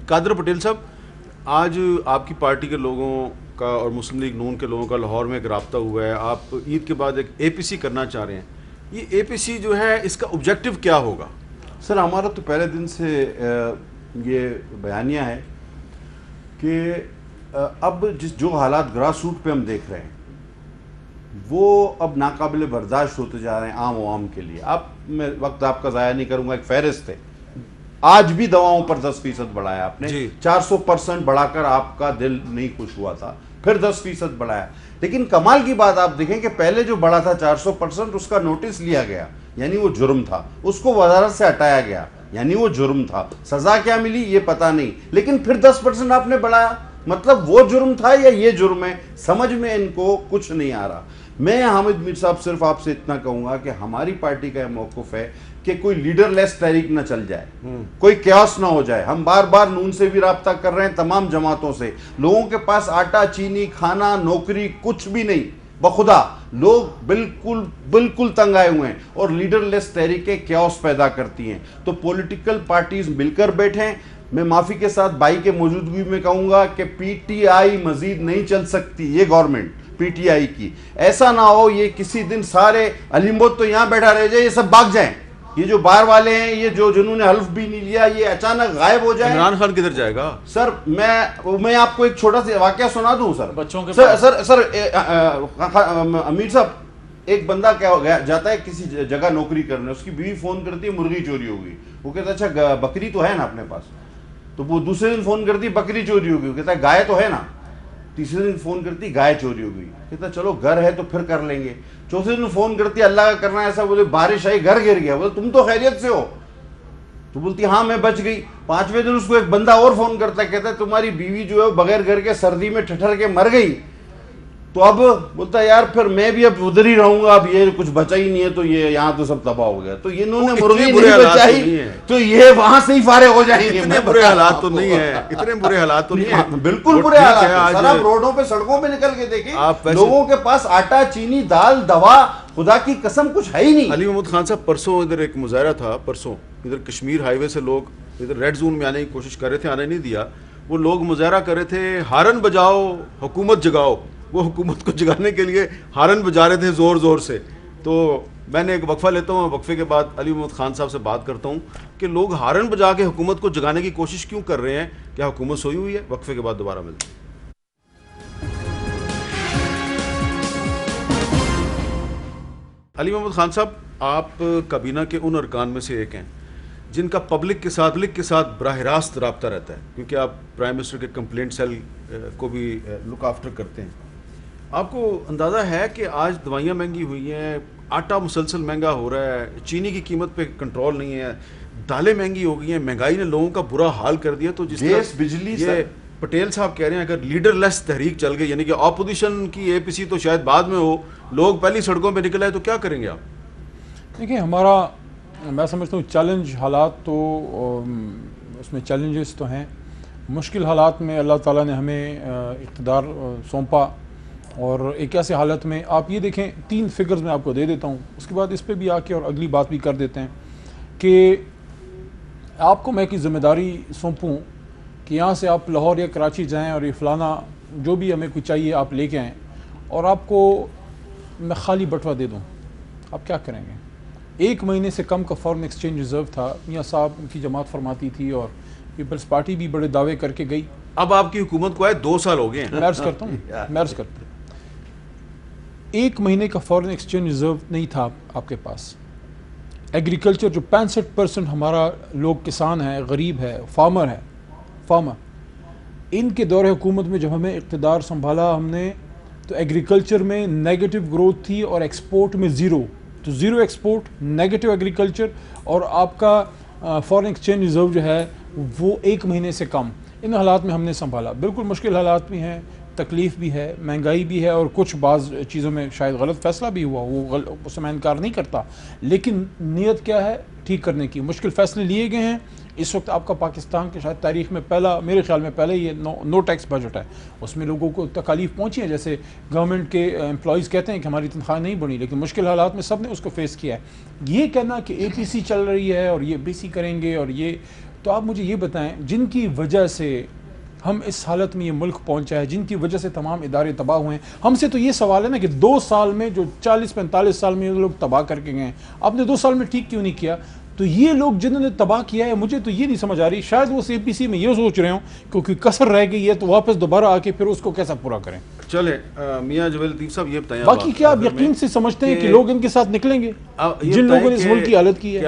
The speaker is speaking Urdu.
قادر پٹیل صاحب، آج آپ کی پارٹی کے لوگوں کا اور مسلم لیگ نون کے لوگوں کا لاہور میں ایک رابطہ ہوا ہے، آپ عید کے بعد ایک اے پی سی کرنا چاہ رہے ہیں، یہ اے پی سی جو ہے اس کا آبجیکٹو کیا ہوگا؟ سر ہمارا تو پہلے دن سے یہ بیانیہ ہے کہ اب جو حالات گراس روٹ پہ ہم دیکھ رہے ہیں وہ اب ناقابل برداشت ہوتے جا رہے ہیں عام عوام کے لیے. میں وقت آپ کا ضائع نہیں کروں گا، ایک فہرست ہے. آج بھی دواؤں پر 10% بڑھایا آپ نے، 400% بڑھا کر آپ کا دل نہیں خوش ہوا تھا، پھر 10% بڑھایا. لیکن کمال کی بات آپ دیکھیں کہ پہلے جو بڑھا تھا 400%، اس کا نوٹس لیا گیا، یعنی وہ جرم تھا، اس کو وزارت سے ہٹایا گیا، یعنی وہ جرم تھا. سزا کیا ملی یہ پتہ نہیں، لیکن پھر 10% آپ نے بڑھایا، مطلب وہ جرم تھا یا یہ جرم ہے؟ سمجھ میں ان کو کچھ نہیں آ رہا. میں حامد میر صاحب صرف آپ سے اتنا کہوں گا کہ ہماری پارٹی کا یہ موقف ہے کہ کوئی لیڈر لیس تحریک نہ چل جائے، کوئی کیاس نہ ہو جائے. ہم بار بار نون سے بھی رابطہ کر رہے ہیں، تمام جماعتوں سے. لوگوں کے پاس آٹا، چینی، کھانا، نوکری کچھ بھی نہیں، بخدا لوگ بالکل تنگ آئے ہوئے ہیں، اور لیڈر لیس تحریکیں کیاس پیدا کرتی ہیں. تو پولیٹیکل پارٹیز مل کر بیٹھیں. میں معافی کے ساتھ بھائی کے موجودگی میں کہوں گا کہ پی ٹی آئی مزید نہیں چل سکتی. یہ گورنمنٹ پی ٹی آئی کی ایسا نہ ہو یہ کسی دن سارے علیم تو یہاں بیٹھا رہ جائے، یہ سب بھاگ جائیں. یہ جو باہر والے ہیں، یہ جنہوں نے حلف بھی نہیں لیا، یہ اچانک غائب ہو جائیں. عمران خان کدھر جائے گا؟ سر میں آپ کو ایک چھوٹا سا واقعہ سنا دوں سر. بچوں کے سر امیر صاحب، ایک بندہ کیا جاتا ہے کسی جگہ نوکری کرنے، اس کی بیوی فون کرتی ہے مرغی چوری ہو گئی. وہ کہتا ہے اچھا بکری تو ہے نا اپنے پاس؟ تو وہ دوسرے دن فون کرتی بکری چوری ہو گئی. وہ کہتا ہے گائے تو ہے نا؟ تیسرے دن فون کرتی گائے چوری ہو گئی. کہتا چلو گھر ہے تو پھر کر لیں گے. چوتھے دن فون کرتی اللہ کا کرنا ایسا، بولے بارش آئی گھر گر گیا. بولے تم تو خیریت سے ہو؟ تو بولتی ہاں میں بچ گئی. پانچویں دن اس کو ایک بندہ اور فون کرتا ہے، کہتا ہے تمہاری بیوی جو ہے بغیر گھر کے سردی میں ٹھٹر کے مر گئی. تو اب بولتا ہے یار پھر میں بھی اب ادھر ہی رہوں گا، اب یہ کچھ بچا ہی نہیں ہے، تو یہ یہاں تو سب تباہ ہو گیا. تو یہ انہوں نے مرغی نہیں بچائی تو یہ وہاں سے ہی فارغ ہو جائیں گے. اتنے برے حالات تو نہیں ہیں، اتنے برے حالات تو نہیں ہیں، بالکل برے حالات ہیں. سر آپ روڈوں پہ سڑکوں پہ نکل کے دیکھیں، لوگوں کے پاس آٹا، چینی، دال، دوا، خدا کی قسم کچھ ہے ہی نہیں. علی محمد خان صاحب، پرسوں ادھر ایک مظاہرہ تھا، پرسوں ادھر کشمیر ہائی وے سے لوگ ادھر ریڈ زون میں آنے کی کوشش کر رہے تھے، آنے نہیں دیا. وہ لوگ مظاہرہ کر رہے تھے ہارن بجاؤ حکومت جگاؤ. وہ حکومت کو جگانے کے لیے ہارن بجا رہے تھے زور زور سے. تو میں نے ایک وقفہ لیتا ہوں، وقفے کے بعد علی محمد خان صاحب سے بات کرتا ہوں کہ لوگ ہارن بجا کے حکومت کو جگانے کی کوشش کیوں کر رہے ہیں؟ کیا حکومت سوئی ہوئی ہے؟ وقفے کے بعد دوبارہ ملتے ہیں. علی محمد خان صاحب، آپ کابینہ کے ان ارکان میں سے ایک ہیں جن کا پبلک کے ساتھ براہ راست رابطہ رہتا ہے، کیونکہ آپ پرائم منسٹر کے کمپلینٹ سیل کو بھی لک آفٹر کرتے ہیں. آپ کو اندازہ ہے کہ آج دوائیاں مہنگی ہوئی ہیں، آٹا مسلسل مہنگا ہو رہا ہے، چینی کی قیمت پہ کنٹرول نہیں ہے، دالیں مہنگی ہو گئی ہیں، مہنگائی نے لوگوں کا برا حال کر دیا. تو جس طرح بجلی یہ پٹیل صاحب کہہ رہے ہیں اگر لیڈر لیس تحریک چل گئی، یعنی کہ اپوزیشن کی اے پی سی تو شاید بعد میں ہو، لوگ پہلی سڑکوں پہ نکل آئے، تو کیا کریں گے آپ؟ دیکھیں ہمارا، میں سمجھتا ہوں چیلنج حالات تو اس میں چیلنجز تو ہیں. مشکل حالات میں اللہ تعالیٰ نے ہمیں اقتدار سونپا، اور ایک ایسے حالت میں آپ یہ دیکھیں 3 فگرز میں آپ کو دے دیتا ہوں، اس کے بعد اس پہ بھی آ کے اور اگلی بات بھی کر دیتے ہیں کہ آپ کو میں کی ذمہ داری سونپوں کہ یہاں سے آپ لاہور یا کراچی جائیں اور یہ فلانا جو بھی ہمیں کچھ چاہیے آپ لے کے آئیں، اور آپ کو میں خالی بٹوا دے دوں، آپ کیا کریں گے؟ 1 مہینے سے کم کا فارن ایکسچینج ریزرو تھا. میاں صاحب ان کی جماعت فرماتی تھی اور پیپلز پارٹی بھی بڑے دعوے کر کے گئی. اب آپ کی حکومت کو آئے 2 سال ہو گئے ہیں. میں عرض کرتا ہوں 1 مہینے کا فارن ایکسچینج ریزرو نہیں تھا آپ کے پاس. ایگریکلچر جو 65% ہمارا لوگ کسان ہے، غریب ہے، فارمر ہے، ان کے دور حکومت میں جب ہمیں اقتدار سنبھالا ہم نے، تو ایگریکلچر میں نیگیٹو گروتھ تھی اور ایکسپورٹ میں زیرو. تو زیرو ایکسپورٹ، نیگیٹو ایگریکلچر، اور آپ کا فارن ایکسچینج ریزرو جو ہے وہ 1 مہینے سے کم. ان حالات میں ہم نے سنبھالا. بالکل مشکل حالات بھی ہیں، تکلیف بھی ہے، مہنگائی بھی ہے، اور کچھ بعض چیزوں میں شاید غلط فیصلہ بھی ہوا، وہ اس سے میں انکار نہیں کرتا، لیکن نیت کیا ہے؟ ٹھیک کرنے کی. مشکل فیصلے لیے گئے ہیں. اس وقت آپ کا پاکستان کے شاید تاریخ میں پہلا، میرے خیال میں پہلے یہ نو ٹیکس بجٹ ہے. اس میں لوگوں کو تکالیف پہنچی ہیں، جیسے گورنمنٹ کے امپلائیز کہتے ہیں کہ ہماری تنخواہ نہیں بڑھی، لیکن مشکل حالات میں سب نے اس کو فیس کیا ہے. یہ کہنا کہ اے پی سی چل رہی ہے اور یہ بی سی کریں گے اور یہ، تو آپ مجھے یہ بتائیں جن کی وجہ سے ہم اس حالت میں یہ ملک پہنچا ہے، جن کی وجہ سے تمام ادارے تباہ ہوئے ہیں، ہم سے تو یہ سوال ہے نا کہ 2 سال میں جو 40-45 سال میں یہ لوگ تباہ کر کے گئے ہیں، آپ نے 2 سال میں ٹھیک کیوں نہیں کیا؟ تو یہ لوگ جنہوں نے تباہ کیا ہے، مجھے تو یہ نہیں سمجھ آ رہی، شاید وہ سی پی سی میں یہ سوچ رہے ہوں کیونکہ کسر رہ گئی ہے تو واپس دوبارہ آ کے پھر اس کو کیسا پورا کریں۔ چلیں میاں جویل الدین صاحب یہ بتائیں، باقی کیا آپ یقین سے سمجھتے ہیں کہ لوگ ان کے ساتھ نکلیں گے جن لوگوں نے اس ملک کی حالت کی ہے؟